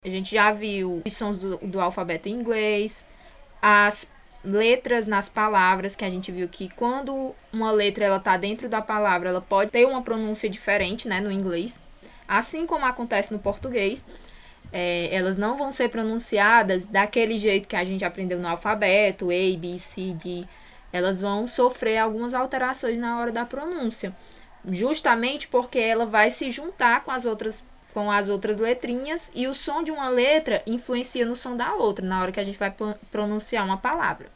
A gente já viu os sons do alfabeto em inglês, as letras nas palavras, que a gente viu que quando uma letra ela tá dentro da palavra, ela pode ter uma pronúncia diferente, né, no inglês. Assim como acontece no português, elas não vão ser pronunciadas daquele jeito que a gente aprendeu no alfabeto, A, B, C, D. Elas vão sofrer algumas alterações na hora da pronúncia, justamente porque ela vai se juntar com as outras letrinhas, e o som de uma letra influencia no som da outra, na hora que a gente vai pronunciar uma palavra.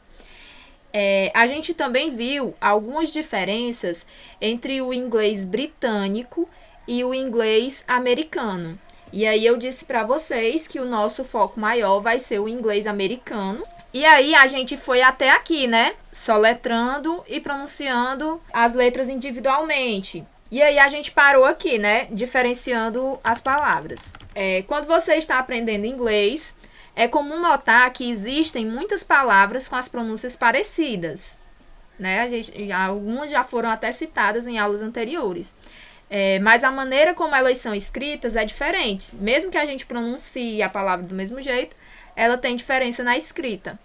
A gente também viu algumas diferenças entre o inglês britânico e o inglês americano. E aí eu disse para vocês que o nosso foco maior vai ser o inglês americano. E aí a gente foi até aqui, né? Soletrando e pronunciando as letras individualmente. E aí a gente parou aqui, né? Diferenciando as palavras. Quando você está aprendendo inglês, é comum notar que existem muitas palavras com as pronúncias parecidas, né? Algumas já foram até citadas em aulas anteriores. Mas a maneira como elas são escritas é diferente. Mesmo que a gente pronuncie a palavra do mesmo jeito, ela tem diferença na escrita.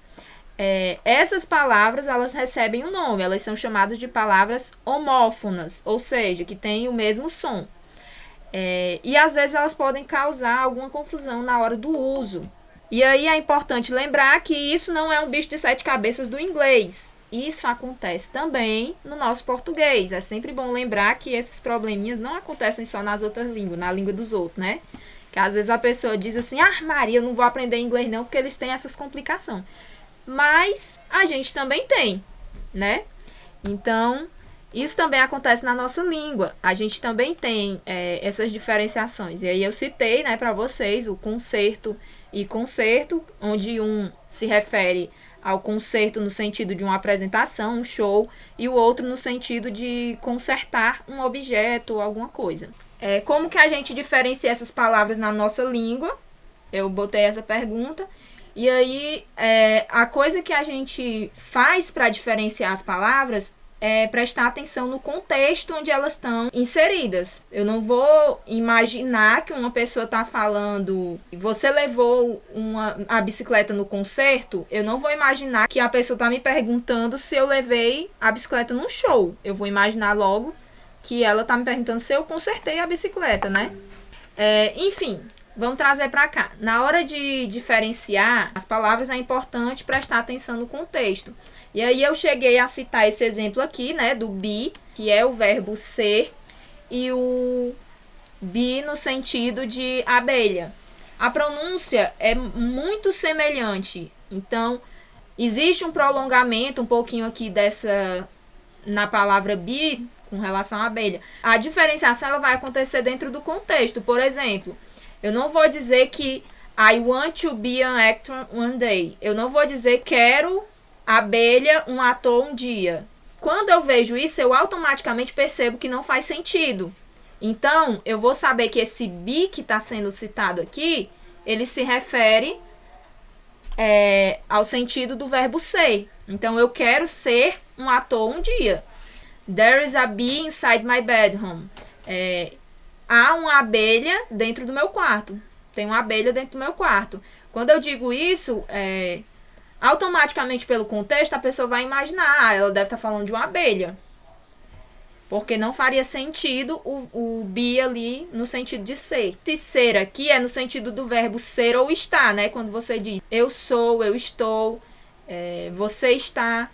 Essas palavras, elas recebem um nome, elas são chamadas de palavras homófonas, ou seja, que têm o mesmo som. E às vezes elas podem causar alguma confusão na hora do uso. E aí é importante lembrar que isso não é um bicho de 7 cabeças do inglês. Isso acontece também no nosso português. É sempre bom lembrar que esses probleminhas não acontecem só nas outras línguas, na língua dos outros, né? Que às vezes a pessoa diz assim, Maria, eu não vou aprender inglês não, porque eles têm essas complicações. Mas a gente também tem, né? Então, isso também acontece na nossa língua. A gente também tem essas diferenciações. E aí eu citei, né, para vocês o concerto e concerto, onde um se refere ao concerto no sentido de uma apresentação, um show, e o outro no sentido de consertar um objeto ou alguma coisa. Como que a gente diferencia essas palavras na nossa língua? Eu botei essa pergunta. E aí, a coisa que a gente faz para diferenciar as palavras é prestar atenção no contexto onde elas estão inseridas. Eu não vou imaginar que uma pessoa está falando, você levou a bicicleta no concerto, eu não vou imaginar que a pessoa está me perguntando se eu levei a bicicleta num show. Eu vou imaginar logo que ela está me perguntando se eu consertei a bicicleta, né? Enfim, vamos trazer para cá. Na hora de diferenciar as palavras é importante prestar atenção no contexto. E aí eu cheguei a citar esse exemplo aqui, né, do be, que é o verbo ser, e o be no sentido de abelha. A pronúncia é muito semelhante. Então, existe um prolongamento um pouquinho aqui na palavra be com relação à abelha. A diferenciação ela vai acontecer dentro do contexto. Por exemplo, eu não vou dizer que I want to be an actor one day. Eu não vou dizer quero abelha, um ator um dia. Quando eu vejo isso, eu automaticamente percebo que não faz sentido. Então, eu vou saber que esse be que está sendo citado aqui, ele se refere ao sentido do verbo ser. Então, eu quero ser um ator um dia. There is a bee inside my bedroom. Há uma abelha dentro do meu quarto. Tem uma abelha dentro do meu quarto. Quando eu digo isso, automaticamente pelo contexto, a pessoa vai imaginar, ela deve estar falando de uma abelha. Porque não faria sentido o be ali no sentido de ser. Se ser aqui é no sentido do verbo ser ou estar, né? Quando você diz eu sou, eu estou, você está,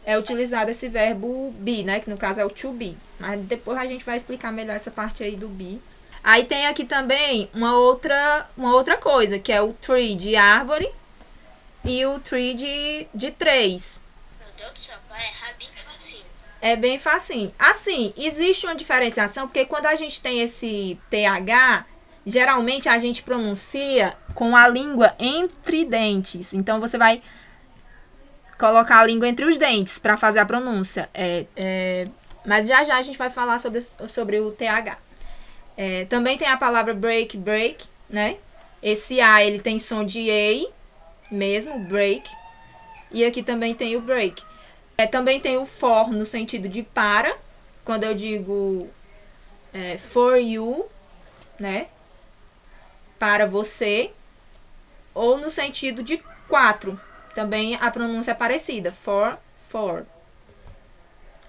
é utilizado esse verbo be, né? Que no caso é o to be. Mas depois a gente vai explicar melhor essa parte aí do be. Aí tem aqui também uma outra coisa, que é o tree de árvore e o tree de três. Meu Deus do céu, vai errar bem facinho. É bem facinho. Assim, existe uma diferenciação, porque quando a gente tem esse TH, geralmente a gente pronuncia com a língua entre dentes. Então, você vai colocar a língua entre os dentes para fazer a pronúncia. Mas já a gente vai falar sobre o TH. Também tem a palavra break, né? Esse A, ele tem som de A mesmo, break. E aqui também tem o break. Também tem o for no sentido de para. Quando eu digo for you, né? Para você. ou no sentido de 4. Também a pronúncia é parecida. For.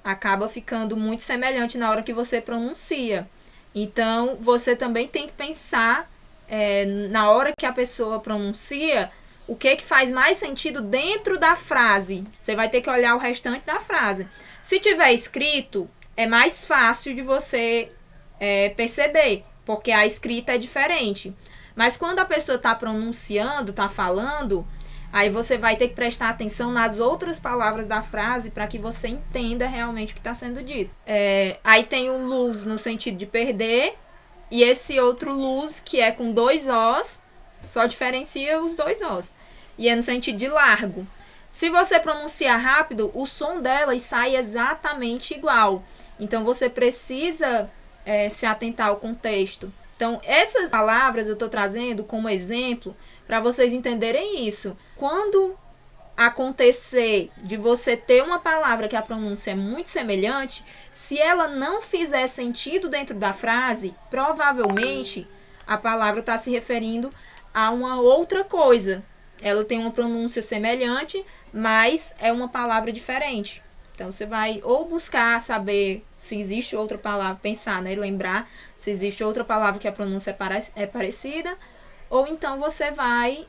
Acaba ficando muito semelhante na hora que você pronuncia. Então, você também tem que pensar, na hora que a pessoa pronuncia, o que faz mais sentido dentro da frase. Você vai ter que olhar o restante da frase. Se tiver escrito, é mais fácil de você perceber, porque a escrita é diferente. Mas quando a pessoa está pronunciando, está falando, aí você vai ter que prestar atenção nas outras palavras da frase para que você entenda realmente o que está sendo dito. Aí tem o lose no sentido de perder, e esse outro lose que é com 2 Os, só diferencia os 2 Os. E é no sentido de largo. Se você pronunciar rápido, o som delas sai exatamente igual. Então você precisa se atentar ao contexto. Então essas palavras eu estou trazendo como exemplo para vocês entenderem isso. Quando acontecer de você ter uma palavra que a pronúncia é muito semelhante, se ela não fizer sentido dentro da frase, provavelmente a palavra está se referindo a uma outra coisa. Ela tem uma pronúncia semelhante, mas é uma palavra diferente. Então você vai ou buscar saber se existe outra palavra, pensar, né, lembrar se existe outra palavra que a pronúncia é parecida, ou então você vai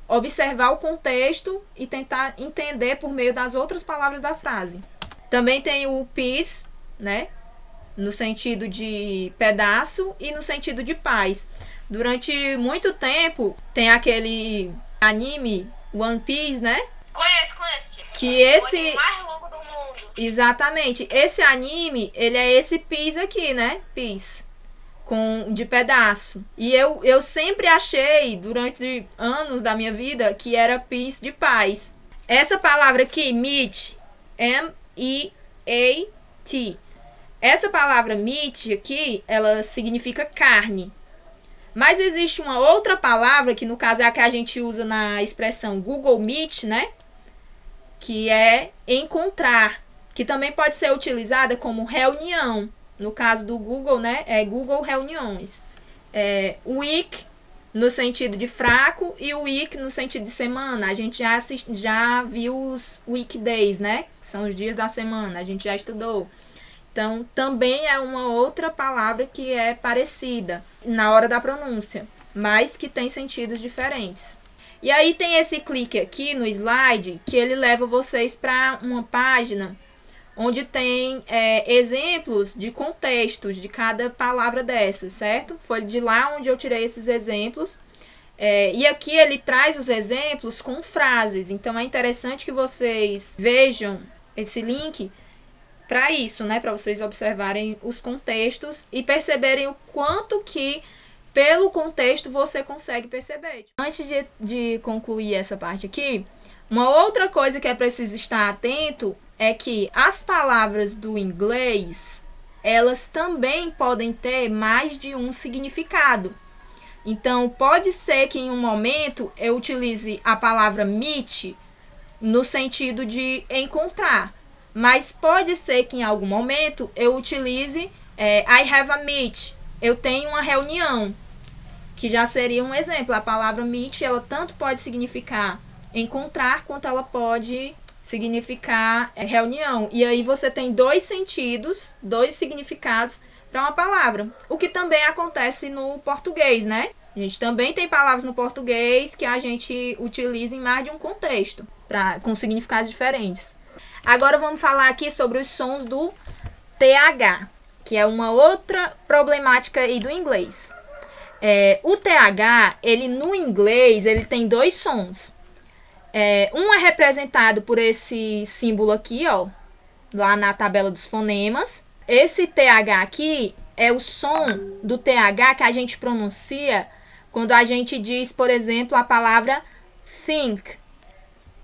observar o contexto e tentar entender por meio das outras palavras da frase. Também tem o peace, né, no sentido de pedaço e no sentido de paz. Durante muito tempo tem aquele anime One Piece, né? Conheço. Que esse... O anime mais longo do mundo. Exatamente. Esse anime, ele é esse piece aqui, né? Piece. De pedaço. E eu sempre achei, durante anos da minha vida, que era piece de paz. Essa palavra aqui, meat, M-E-A-T. Essa palavra meat aqui, ela significa carne. Mas existe uma outra palavra, que no caso é a que a gente usa na expressão Google Meet, né? Que é encontrar, que também pode ser utilizada como reunião. No caso do Google, né? É Google Reuniões. Week, no sentido de fraco, e week no sentido de semana. A gente já viu os weekdays, né? Que são os dias da semana, a gente já estudou. Então, também é uma outra palavra que é parecida na hora da pronúncia, mas que tem sentidos diferentes. E aí tem esse clique aqui no slide, que ele leva vocês para uma página onde tem exemplos de contextos de cada palavra dessas, certo? Foi de lá onde eu tirei esses exemplos. E aqui ele traz os exemplos com frases. Então, é interessante que vocês vejam esse link para isso, né? Para vocês observarem os contextos e perceberem o quanto que, pelo contexto, você consegue perceber. Antes de concluir essa parte aqui, uma outra coisa que é preciso estar atento é que as palavras do inglês, elas também podem ter mais de um significado. Então, pode ser que em um momento eu utilize a palavra meet no sentido de encontrar. Mas pode ser que em algum momento eu utilize I have a meet, eu tenho uma reunião, que já seria um exemplo. A palavra meet, ela tanto pode significar encontrar, quanto ela pode significar reunião. E aí você tem 2 sentidos, 2 significados para uma palavra. O que também acontece no português, né? A gente também tem palavras no português que a gente utiliza em mais de um contexto, com significados diferentes. Agora vamos falar aqui sobre os sons do TH, que é uma outra problemática aí do inglês. O TH, ele no inglês, ele tem 2 sons. Um é representado por esse símbolo aqui, ó, lá na tabela dos fonemas. Esse TH aqui é o som do TH que a gente pronuncia quando a gente diz, por exemplo, a palavra think,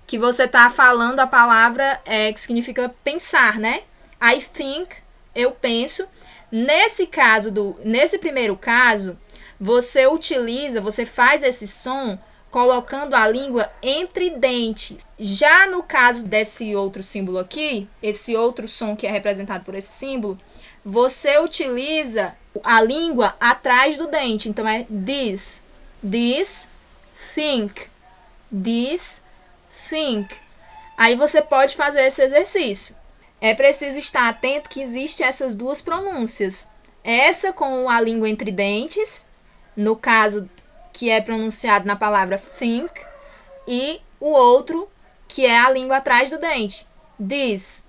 que você está falando a palavra que significa pensar, né? I think, eu penso. Nesse primeiro caso, você faz esse som colocando a língua entre dentes. Já no caso desse outro símbolo aqui, esse outro som que é representado por esse símbolo, você utiliza a língua atrás do dente. Então é this, think. This, think. Aí você pode fazer esse exercício. É preciso estar atento que existem essas duas pronúncias. Essa com a língua entre dentes, no caso que é pronunciado na palavra think, e o outro que é a língua atrás do dente. This.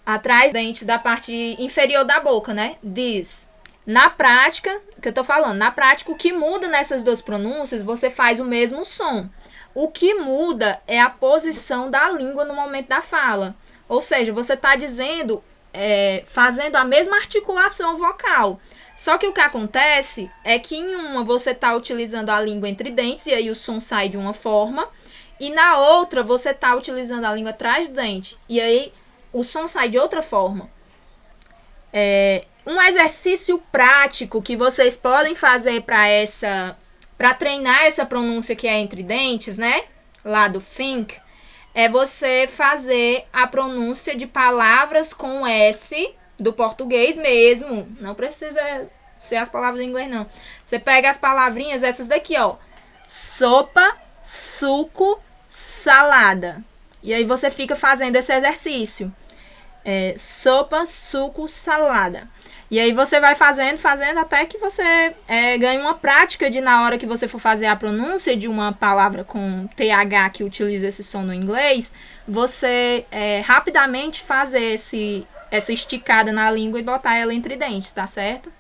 Atrás do dente da parte inferior da boca, né? This. Na prática, que eu tô falando, na prática, o que muda nessas duas pronúncias, você faz o mesmo som. O que muda é a posição da língua no momento da fala. Ou seja, você está dizendo, fazendo a mesma articulação vocal. Só que o que acontece é que em uma você está utilizando a língua entre dentes e aí o som sai de uma forma. E na outra você está utilizando a língua atrás do dente e aí o som sai de outra forma. Um exercício prático que vocês podem fazer para treinar essa pronúncia que é entre dentes, né? Lá do think, é você fazer a pronúncia de palavras com S do português mesmo. Não precisa ser as palavras do inglês, não. Você pega as palavrinhas, essas daqui, ó. Sopa, suco, salada. E aí você fica fazendo esse exercício. Sopa, suco, salada. E aí você vai fazendo até que você ganhe uma prática de, na hora que você for fazer a pronúncia de uma palavra com TH que utiliza esse som no inglês, você rapidamente fazer essa esticada na língua e botar ela entre dentes, tá certo?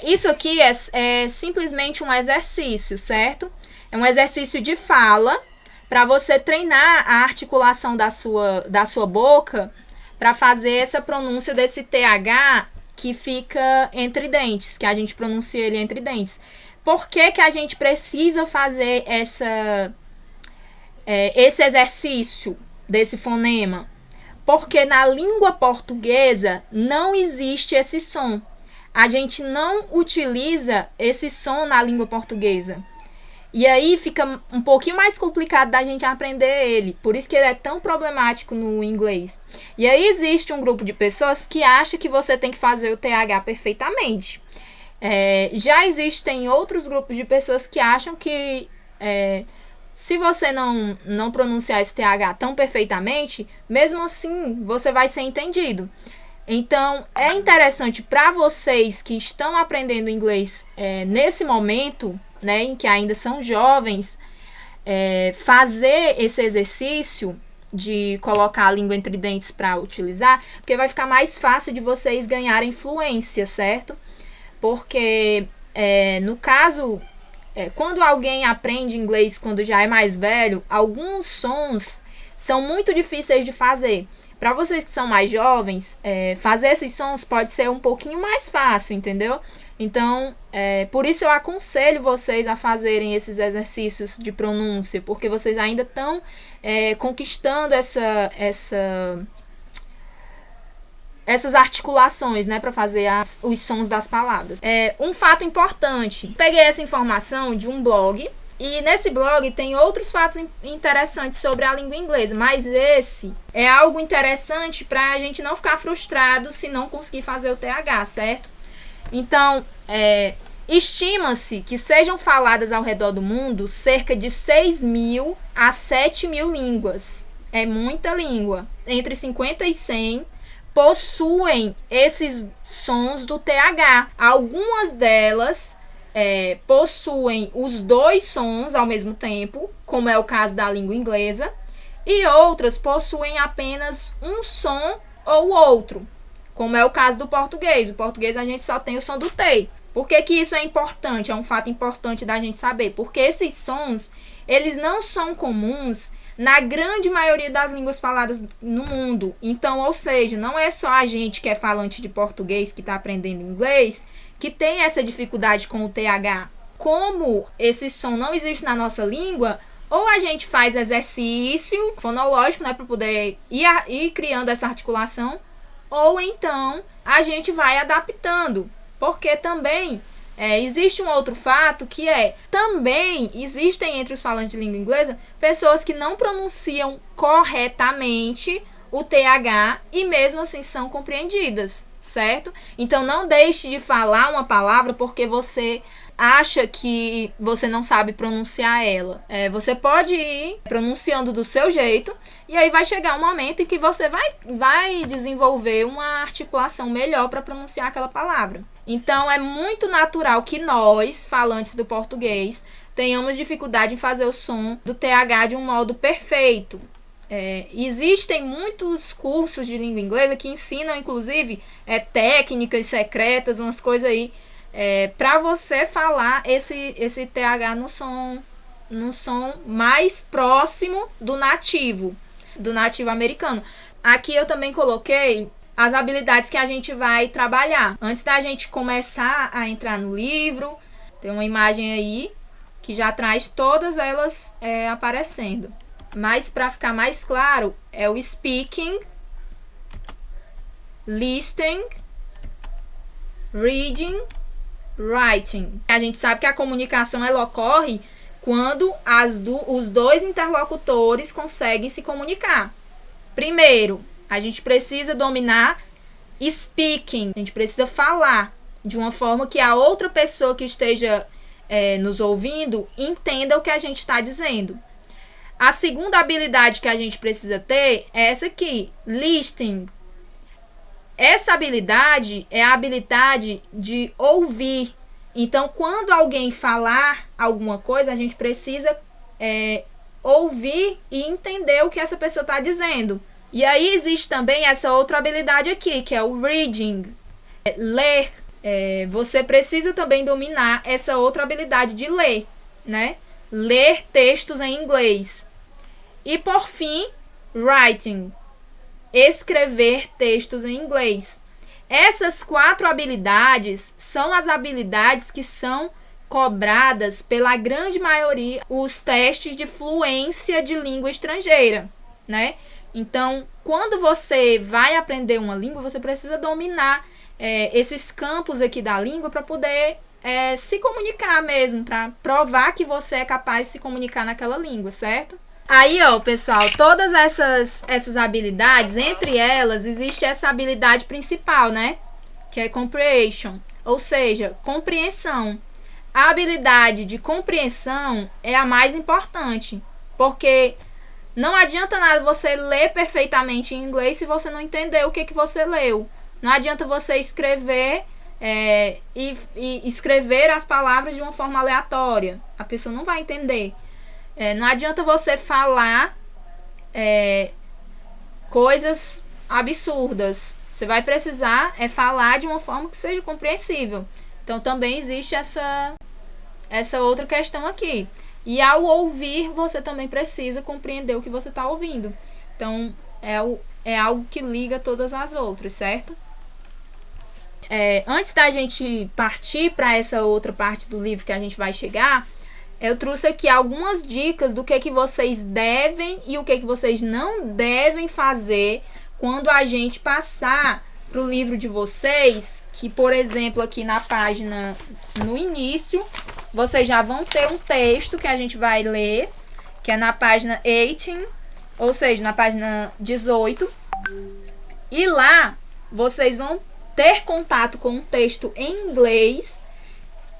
Isso aqui é simplesmente um exercício, certo? É um exercício de fala para você treinar a articulação da sua boca para fazer essa pronúncia desse TH que fica entre dentes, que a gente pronuncia ele entre dentes. Por que que a gente precisa fazer esse exercício desse fonema? Porque na língua portuguesa não existe esse som. A gente não utiliza esse som na língua portuguesa. E aí fica um pouquinho mais complicado da gente aprender ele. Por isso que ele é tão problemático no inglês. E aí existe um grupo de pessoas que acha que você tem que fazer o TH perfeitamente. Já existem outros grupos de pessoas que acham que se você não pronunciar esse TH tão perfeitamente, mesmo assim você vai ser entendido. Então, é interessante para vocês que estão aprendendo inglês nesse momento, né, em que ainda são jovens, fazer esse exercício de colocar a língua entre dentes para utilizar, porque vai ficar mais fácil de vocês ganharem fluência, certo? Porque, no caso, quando alguém aprende inglês quando já é mais velho, alguns sons são muito difíceis de fazer. Para vocês que são mais jovens, fazer esses sons pode ser um pouquinho mais fácil, entendeu? Então, por isso eu aconselho vocês a fazerem esses exercícios de pronúncia, porque vocês ainda estão conquistando essas articulações, né, para fazer os sons das palavras. Um fato importante, peguei essa informação de um blog, e nesse blog tem outros fatos interessantes sobre a língua inglesa, mas esse é algo interessante para a gente não ficar frustrado se não conseguir fazer o TH, certo? Então, estima-se que sejam faladas ao redor do mundo cerca de 6.000 a 7.000 línguas. É muita língua. Entre 50 e 100 possuem esses sons do TH. Algumas delas possuem os dois sons ao mesmo tempo, como é o caso da língua inglesa, e outras possuem apenas um som ou outro, como é o caso do português. O português a gente só tem o som do T. Por que que isso é importante? É um fato importante da gente saber. Porque esses sons, eles não são comuns na grande maioria das línguas faladas no mundo. Então, ou seja, não é só a gente que é falante de português, que está aprendendo inglês, que tem essa dificuldade com o TH. Como esse som não existe na nossa língua, ou a gente faz exercício fonológico, né, para poder ir criando essa articulação, ou então a gente vai adaptando. Porque também existe um outro fato que também existem entre os falantes de língua inglesa pessoas que não pronunciam corretamente o TH e mesmo assim são compreendidas, certo? Então não deixe de falar uma palavra porque você acha que você não sabe pronunciar ela. Você pode ir pronunciando do seu jeito, e aí vai chegar um momento em que você vai desenvolver uma articulação melhor para pronunciar aquela palavra. Então, é muito natural que nós, falantes do português, tenhamos dificuldade em fazer o som do TH de um modo perfeito. Existem muitos cursos de língua inglesa que ensinam, inclusive, técnicas secretas, umas coisas aí, para você falar esse TH no som mais próximo do nativo americano. Aqui eu também coloquei as habilidades que a gente vai trabalhar. Antes da gente começar a entrar no livro, tem uma imagem aí que já traz todas elas aparecendo. Mas para ficar mais claro, é o speaking, listening, reading, writing. A gente sabe que a comunicação ela ocorre quando os dois interlocutores conseguem se comunicar. Primeiro, a gente precisa dominar speaking. A gente precisa falar de uma forma que a outra pessoa que esteja nos ouvindo entenda o que a gente está dizendo. A segunda habilidade que a gente precisa ter é essa aqui, listening. Essa habilidade é a habilidade de ouvir. Então, quando alguém falar alguma coisa, a gente precisa ouvir e entender o que essa pessoa está dizendo. E aí existe também essa outra habilidade aqui, que é o reading, ler. Você precisa também dominar essa outra habilidade de ler, né? Ler textos em inglês. E por fim, writing, escrever textos em inglês. Essas 4 habilidades são as habilidades que são cobradas pela grande maioria os testes de fluência de língua estrangeira, né? Então, quando você vai aprender uma língua, você precisa dominar esses campos aqui da língua para poder se comunicar mesmo, para provar que você é capaz de se comunicar naquela língua, certo? Aí, ó, pessoal, todas essas habilidades, entre elas, existe essa habilidade principal, né? Que é comprehension, ou seja, compreensão. A habilidade de compreensão é a mais importante, porque não adianta nada você ler perfeitamente em inglês se você não entender o que você leu. Não adianta você escrever e escrever as palavras de uma forma aleatória. A pessoa não vai entender. Não adianta você falar coisas absurdas. Você vai precisar falar de uma forma que seja compreensível. Então também existe essa outra questão aqui. E ao ouvir, você também precisa compreender o que você está ouvindo. Então é algo que liga todas as outras, certo? Antes da gente partir para essa outra parte do livro que a gente vai chegar, eu trouxe aqui algumas dicas do que vocês devem e o que vocês não devem fazer quando a gente passar para o livro de vocês, que, por exemplo, aqui na página, no início, vocês já vão ter um texto que a gente vai ler, que é na página 18, ou seja, na página 18. E lá, vocês vão ter contato com um texto em inglês.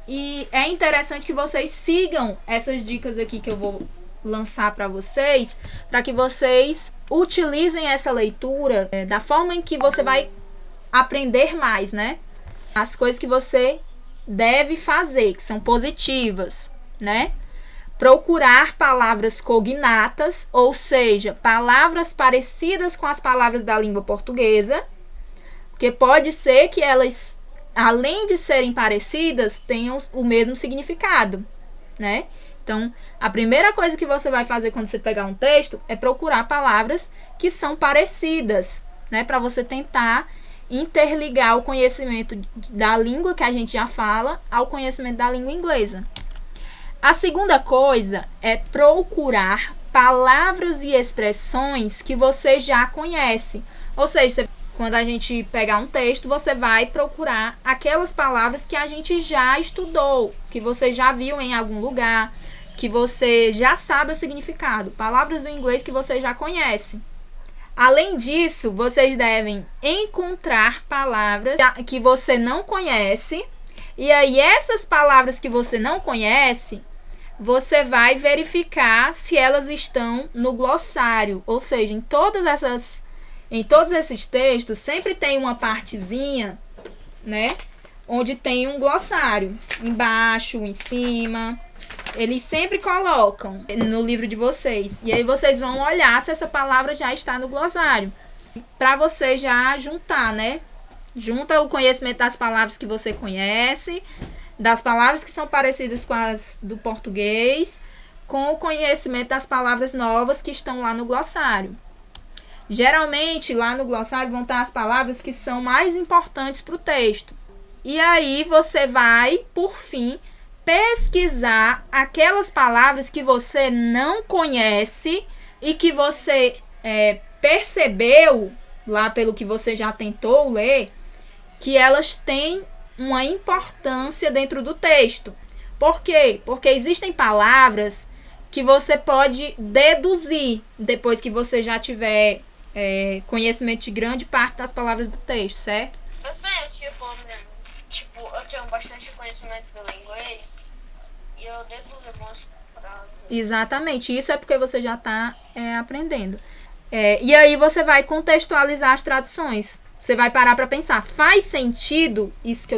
E é interessante que vocês sigam essas dicas aqui que eu vou lançar para vocês, para que vocês utilizem essa leitura da forma em que você vai aprender mais, né? As coisas que você deve fazer, que são positivas, né? Procurar palavras cognatas, ou seja, palavras parecidas com as palavras da língua portuguesa, porque pode ser que elas, além de serem parecidas, tenham o mesmo significado, né? Então, a primeira coisa que você vai fazer quando você pegar um texto é procurar palavras que são parecidas, né? Para você tentar interligar o conhecimento da língua que a gente já fala ao conhecimento da língua inglesa. A segunda coisa é procurar palavras e expressões que você já conhece. Ou seja, quando a gente pegar um texto, você vai procurar aquelas palavras que a gente já estudou, que você já viu em algum lugar, que você já sabe o significado. Palavras do inglês que você já conhece. Além disso, vocês devem encontrar palavras que você não conhece E aí, essas palavras que você não conhece, você vai verificar se elas estão no glossário. Ou seja, em todos esses textos, sempre tem uma partezinha, né? Onde tem um glossário. Embaixo, em cima. Eles sempre colocam no livro de vocês. E aí vocês vão olhar se essa palavra já está no glossário. Para você já juntar, né? Junta o conhecimento das palavras que você conhece, das palavras que são parecidas com as do português, com o conhecimento das palavras novas que estão lá no glossário. Geralmente, lá no glossário vão estar as palavras que são mais importantes para o texto. E aí você vai, por fim, pesquisar aquelas palavras que você não conhece e que você percebeu, lá pelo que você já tentou ler, que elas têm uma importância dentro do texto. Por quê? Porque existem palavras que você pode deduzir depois que você já tiver conhecimento de grande parte das palavras do texto, certo? Eu tenho, eu tenho bastante conhecimento pelo inglês e eu deduzo algumas palavras. Exatamente, isso é porque você já está aprendendo. E aí você vai contextualizar as traduções. Você vai parar para pensar, faz sentido isso que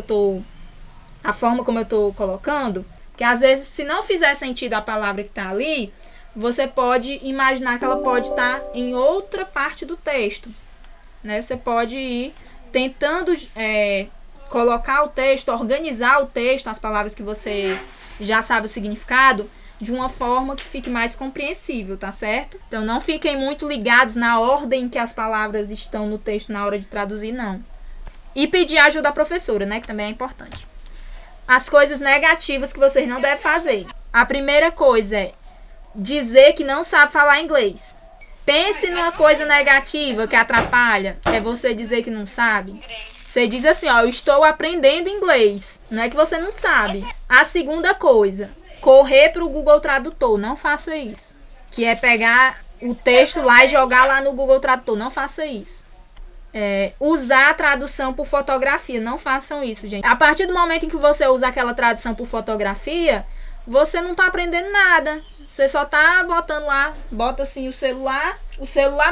a forma como eu estou colocando? Porque às vezes, se não fizer sentido a palavra que está ali, você pode imaginar que ela pode estar em outra parte do texto, né? Você pode ir tentando colocar o texto, organizar o texto, as palavras que você já sabe o significado, de uma forma que fique mais compreensível, tá certo? Então não fiquem muito ligados na ordem que as palavras estão no texto na hora de traduzir, não. E pedir ajuda à professora, né? Que também é importante. As coisas negativas que vocês não devem fazer. A primeira coisa é dizer que não sabe falar inglês. Pense numa coisa negativa que atrapalha. É você dizer que não sabe. Você diz assim, ó, eu estou aprendendo inglês. Não é que você não sabe. A segunda coisa, correr para o Google Tradutor. Não faça isso. Que é pegar o texto lá e jogar lá no Google Tradutor. Não faça isso. Usar a tradução por fotografia. Não façam isso, gente. A partir do momento em que você usa aquela tradução por fotografia, você não está aprendendo nada. Você só está botando lá, bota assim o celular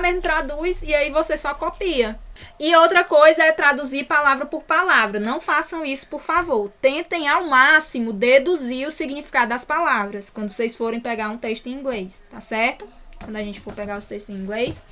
mesmo traduz e aí você só copia. E outra coisa é traduzir palavra por palavra. Não façam isso, por favor. Tentem ao máximo deduzir o significado das palavras quando vocês forem pegar um texto em inglês, tá certo? Quando a gente for pegar os textos em inglês.